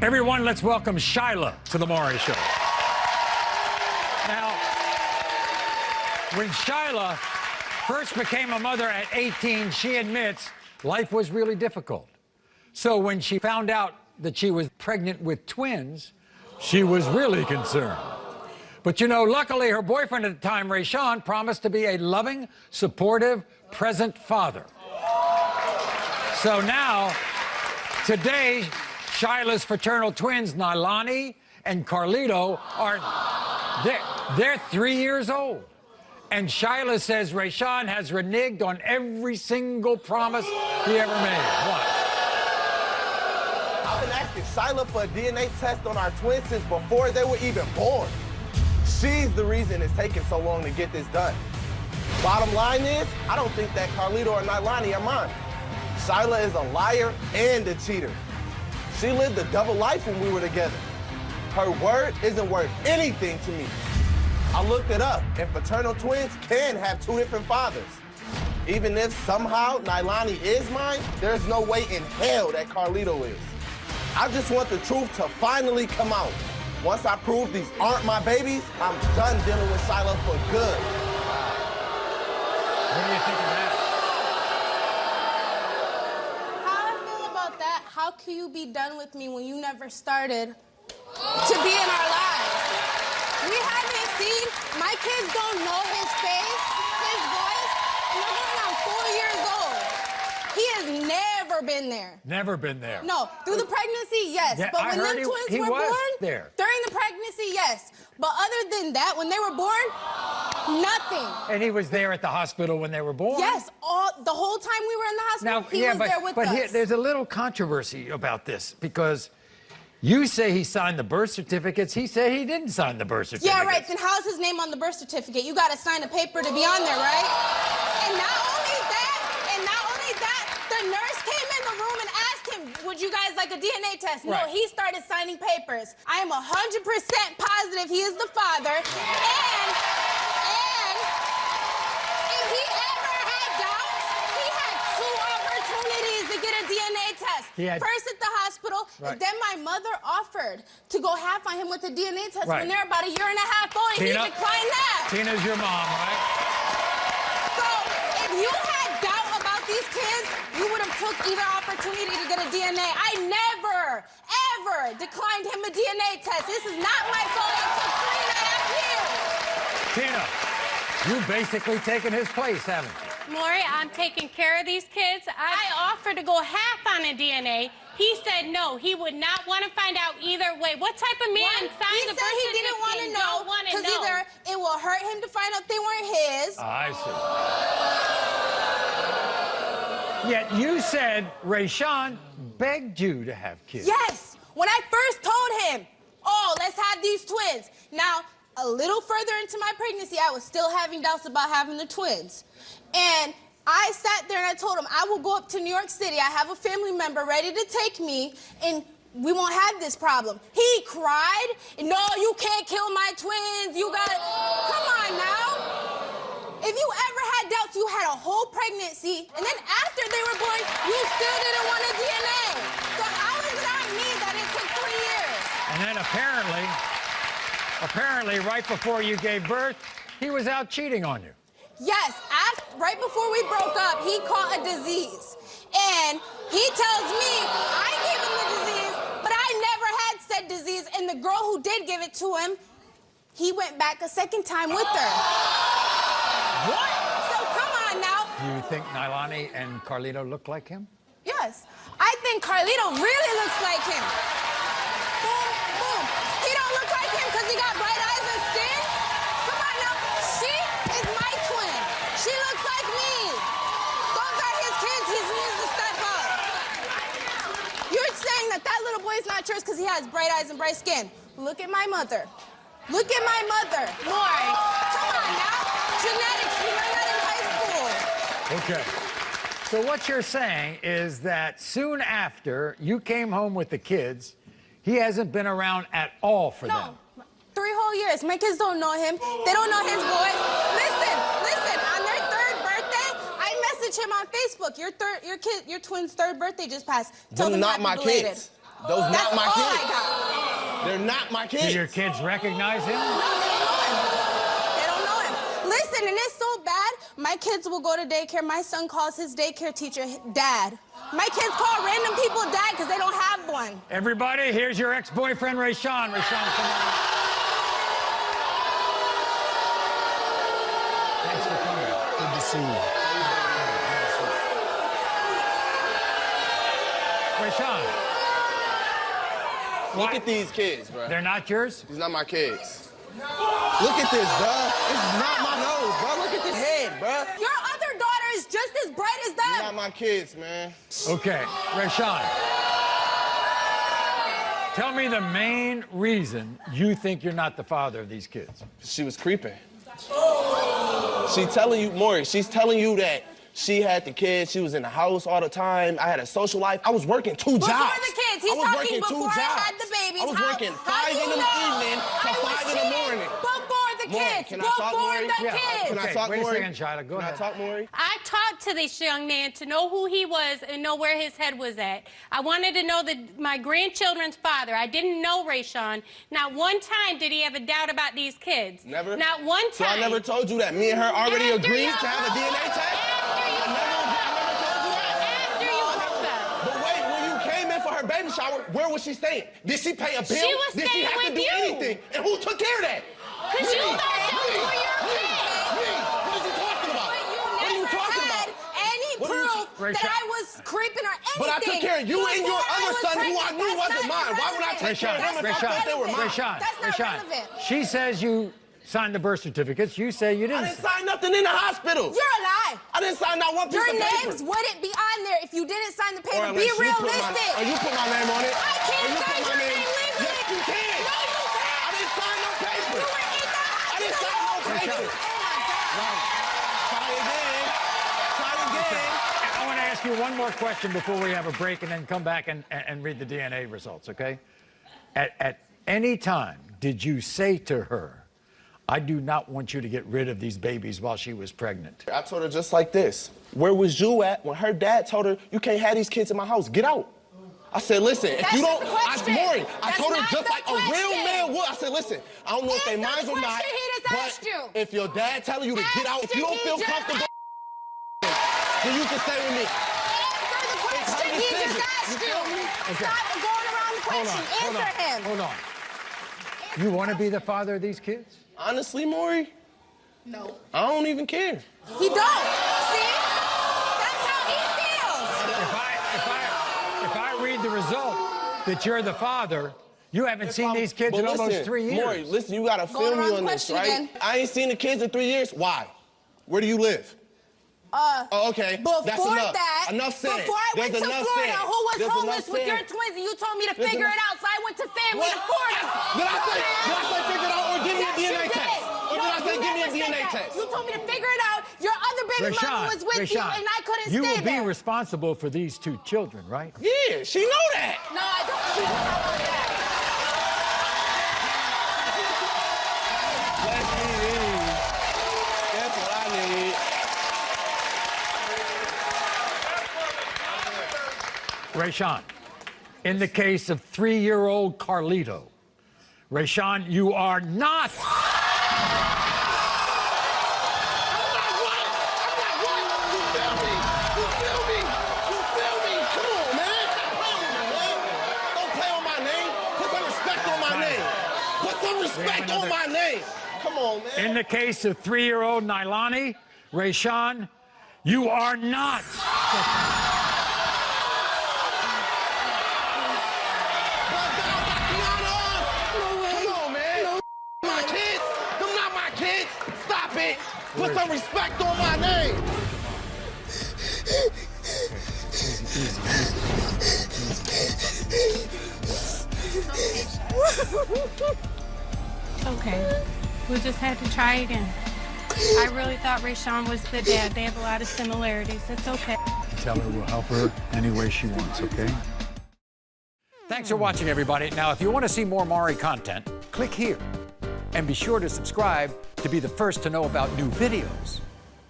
Everyone, let's welcome Shyla to the Maury Show. Now, when Shyla first became a mother at 18, she admits life was really difficult. So when she found out that she was pregnant with twins, she was really concerned. But you know, luckily her boyfriend at the time, Rayshawn, promised to be a loving, supportive, present father. So now, today, Shyla's fraternal twins, Nailani and Carlito, they're 3 years old. And Shyla says Rayshawn has reneged on every single promise he ever made. What? I've been asking Shyla for a DNA test on our twins since before they were even born. She's the reason it's taking so long to get this done. Bottom line is, I don't think that Carlito or Nailani are mine. Shyla is a liar and a cheater. She lived a double life when we were together. Her word isn't worth anything to me. I looked it up, and fraternal twins can have two different fathers. Even if somehow Nailani is mine, there's no way in hell that Carlito is. I just want the truth to finally come out. Once I prove these aren't my babies, I'm done dealing with Shyla for good. What do you think of that? How can you be done with me when you never started to be in our lives? We haven't seen, my kids don't know his face, his voice, and they're going on 4 years old. He has never been there. Never been there. No, through the pregnancy, yes. Yeah, but I when heard them twins he were was born, there. during the pregnancy, yes. But other than that, when they were born, nothing. And he was there at the hospital when they were born? Yes, the whole time we were in the hospital, he was there with us. But there's a little controversy about this, because you say he signed the birth certificates. He said he didn't sign the birth certificates. Yeah, right. Then how's his name on the birth certificate? You got to sign a paper to be on there, right? And not only that, the nurse came in the room and asked him, would you guys like a DNA test? Right. No, he started signing papers. I am 100% positive he is the father. And if he ever had doubts, he had 2 opportunities to get a DNA test. First at the hospital, right. and then my mother offered to go half on him with a DNA test right. when they're about 1.5 years old, and he declined that. Tina's your mom, right? So if you had doubt about these kids, you would have took either opportunity to get a DNA. I never, ever declined him a DNA test. This is not my fault. It took 3.5 years. Tina, you've basically taken his place, haven't you? Maury, I'm taking care of these kids. I offered to go half on a DNA. He said no. He would not want to find out either way. What type of man signed the birth certificate? He said he didn't want to know because either it will hurt him to find out they weren't his. I see. Yet you said Rayshawn begged you to have kids. Yes. When I first told him, oh, let's have these twins. Now, a little further into my pregnancy, I was still having doubts about having the twins. And I sat there and I told him, I will go up to New York City. I have a family member ready to take me, and we won't have this problem. He cried, no, you can't kill my twins. You got to, come on now. If you ever had doubts, you had a whole pregnancy, and then after they were born, you still didn't want a DNA. So how is it on me that it took 3 years? And then apparently, right before you gave birth, he was out cheating on you. Yes, right before we broke up, he caught a disease. And he tells me I gave him the disease, but I never had said disease. And the girl who did give it to him, he went back a second time with her. What? So come on now. Do you think Nailani and Carlito look like him? Yes. I think Carlito really looks like him. Boom, boom. He don't look like him because he got bright eyes and skin. Come on now. She is my twin. She looks like me. Those are his kids. He needs to step up. You're saying that little boy's not yours because he has bright eyes and bright skin. Look at my mother. Look at my mother. Maury. Come on now. Genetics, we learned that in high school. Okay. So what you're saying is that soon after you came home with the kids, he hasn't been around at all for them. No, 3 whole years. My kids don't know him. They don't know his voice. Listen, on their 3rd birthday, I messaged him on Facebook. Your twin's 3rd birthday just passed. Tell them not my kids. Those not my kids. They're not my kids. Do your kids recognize him? They don't know him. Listen, and it's so bad, my kids will go to daycare. My son calls his daycare teacher dad. My kids call random people dad because they don't have one. Everybody, here's your ex-boyfriend, Rayshawn. Rayshawn, come on. Thanks for coming. Good to see you. Rayshawn. Look at these kids, bro. They're not yours? These not my kids. Look at this, bro. This is not my nose, bro. Look at this head, bro. Your other daughter is just as bright as them. These not my kids, man. Okay, Rayshawn. Tell me the main reason you think you're not the father of these kids. She was creeping. She's telling you, Maury, she's telling you that she had the kids, she was in the house all the time. I had a social life. I was working two jobs. Before the kids, he's I was talking working before two I jobs. had the babies. I was working 5 in the evening to 5 in the morning. Before the Maury, kids. can I talk, Before Maury? the Yeah. kids. Can I Okay, talk, wait a Maury? second, Shyla. Go ahead. Can I talk, Maury? I talked to this young man to know who he was and know where his head was at. I wanted to know my grandchildren's father. I didn't know Rayshawn. Not one time did he have a doubt about these kids. Never? Not one time. So I never told you that. Me and her already After agreed you to have a broke DNA up. test? After you I never told you that. After you broke up. But wait, when you came in for her baby shower, where was she staying? Did she pay a bill? She was Did she staying have to with do you. anything? And who took care of that? Because you thought those were your kids. Me. What are you talking about? But you What are you never talking had about? any What are you- proof that Rayshawn. I was creeping or anything. But I took care of you and your Before I other was son, who I pregnant. knew That's wasn't not mine. Why would I take care of them if I thought they were mine? Rayshawn, That's not Rayshawn. relevant. She says you signed the birth certificates. You say you I didn't. didn't sign nothing in the hospital. You're a lie. I didn't sign not one piece Your of paper. names wouldn't be on there if you didn't sign the paper. Or Be unless you put realistic. or you put my name on it. I can't Or you sign put my your name legally. Yes, you can. No, you can't. I didn't sign no paper. You were in the I didn't sign no paper. Oh my Try again. Try again. I want to ask you one more question before we have a break and then come back and read the DNA results, okay? At any time, did you say to her, I do not want you to get rid of these babies while she was pregnant? I told her just like this. Where was you at when her dad told her, you can't have these kids in my house, get out? I said, listen, if That's you not don't, the question. Maury, I That's told her not just the like a real question. man would. I said, listen, I don't know if they Answer minds the or not, question he just asked you. but if your dad telling you to get out, if you don't feel comfortable, then you can stay with me. Answer the question he decision. just asked You you. feel me? Stop going around the question. Answer him. Hold on. You want to be the father of these kids? Honestly, Maury, No. I don't even care. He don't. See? That's how he feels. If I read the result that you're the father, you haven't seen these kids But in almost listen, 3 years. Maury, listen, you gotta Going feel me around on the this, question right? again. I ain't seen the kids in 3 years. Why? Where do you live? Oh, okay. Before That's enough. that, Enough said. before I went There's to enough Florida, said. who was There's homeless enough with your said. twins, and you told me to There's figure enough- it out, so I went to family What? in Florida. Did I say figure it out or give me a Yes, you DNA did. test? Or No, did I say you give me a never said DNA that. test? You told me to figure it out. Your other baby mama was with you, and I couldn't you stay will be there. responsible for these 2 children, right? Yeah, she know that. No, I don't. She don't know that. Let's see these. That's what I need. Rayshawn, in the case of 3-year-old Carlito, Rayshawn, you are not. Respect on my name. Come on, man. In the case of 3-year-old Nailani, Rayshawn, you are not. Come on, man. My kids. Them not my kids. Stop it. Put some respect on my name. Okay. We just had to try again. I really thought Rayshawn was the dad. They have a lot of similarities. It's okay. Tell her we'll help her any way she wants, okay? Thanks for watching, everybody. Now, if you want to see more Maury content, click here. And be sure to subscribe to be the first to know about new videos.